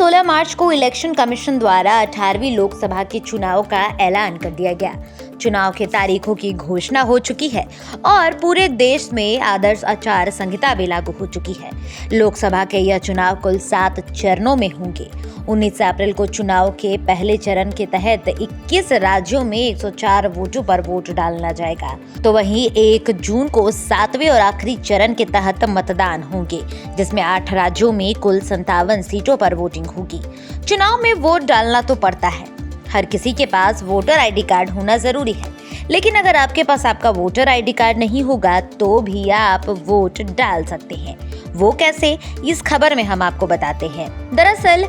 16 मार्च को election commission द्वारा 18वीं लोकसभा के चुनाव का ऐलान कर दिया गया। चुनाव की तारीखों की घोषणा हो चुकी है और पूरे देश में आदर्श आचार संहिता भी लागू हो चुकी है। लोकसभा के यह चुनाव कुल 7 चरणों में होंगे। 19 अप्रैल को चुनाव के पहले चरण के तहत 21 राज्यों में 104 वोटों पर वोट डालना जाएगा, तो वहीं 1 जून को 7वें और आखिरी चरण के तहत मतदान होंगे, जिसमें 8 राज्यों में कुल 57 सीटों पर वोटिंग होगी। चुनाव में वोट डालना तो पड़ता है, हर किसी के पास वोटर आईडी कार्ड होना जरूरी है, लेकिन अगर आपके पास आपका वोटर आईडी कार्ड नहीं होगा तो भी आप वोट डाल सकते हैं। वो कैसे, इस खबर में हम आपको बताते हैं। दरअसल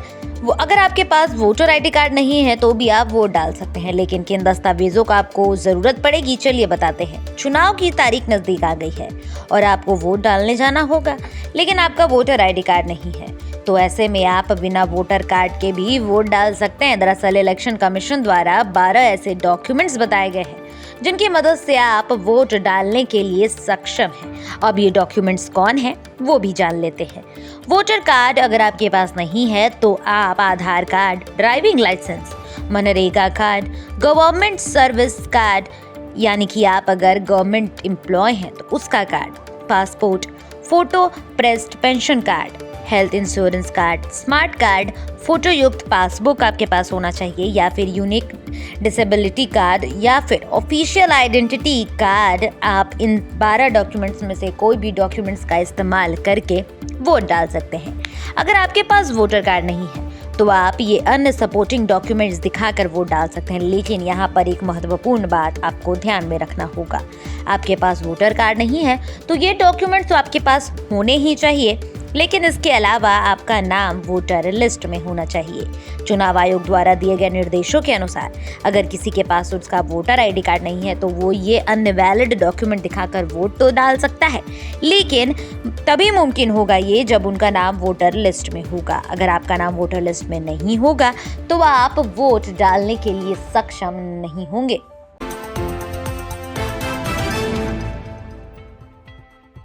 अगर आपके पास वोटर आईडी कार्ड नहीं है तो भी आप वोट डाल सकते हैं, लेकिन किन दस्तावेजों का आपको जरूरत पड़ेगी, चलिए बताते हैं। चुनाव की तारीख नजदीक आ गई है और आपको वोट डालने जाना होगा, लेकिन आपका वोटर आईडी कार्ड नहीं है, तो ऐसे में आप बिना वोटर कार्ड के भी वोट डाल सकते हैं। दरअसल इलेक्शन कमीशन द्वारा 12 ऐसे डॉक्यूमेंट्स बताए गए हैं जिनकी मदद से आप वोट डालने के लिए सक्षम हैं। अब ये डॉक्यूमेंट्स कौन हैं वो भी जान लेते हैं। वोटर कार्ड अगर आपके पास नहीं है तो आप Aadhaar card, driving licence, MNREGA card, government service card यानी कि आप अगर गवर्नमेंट एम्प्लॉय हैं तो उसका card, passport, photo pressed pension card, health insurance card, smart card, photo युक्त पासबुक आपके पास होना चाहिए, या फिर यूनिक डिसेबिलिटी कार्ड या फिर ऑफिशियल आइडेंटिटी कार्ड। आप इन 12 डॉक्यूमेंट्स में से कोई भी डॉक्यूमेंट्स का इस्तेमाल करके वोट डाल सकते हैं। अगर आपके पास वोटर कार्ड नहीं है तो आप ये अन्य सपोर्टिंग डॉक्यूमेंट्स दिखाकर वोट डाल सकते हैं, लेकिन यहाँ पर एक महत्वपूर्ण बात आपको ध्यान में रखना होगा। आपके पास वोटर कार्ड नहीं है तो ये डॉक्यूमेंट्स तो आपके पास होने ही चाहिए, लेकिन इसके अलावा आपका नाम वोटर लिस्ट में होना चाहिए। चुनाव आयोग द्वारा दिए गए निर्देशों के अनुसार अगर किसी के पास उसका वोटर आईडी कार्ड नहीं है तो वो ये अन्य वैलिड डॉक्यूमेंट दिखाकर वोट तो डाल सकता है, लेकिन तभी मुमकिन होगा ये जब उनका नाम वोटर लिस्ट में होगा। अगर आपका नाम वोटर लिस्ट में नहीं होगा तो आप वोट डालने के लिए सक्षम नहीं होंगे।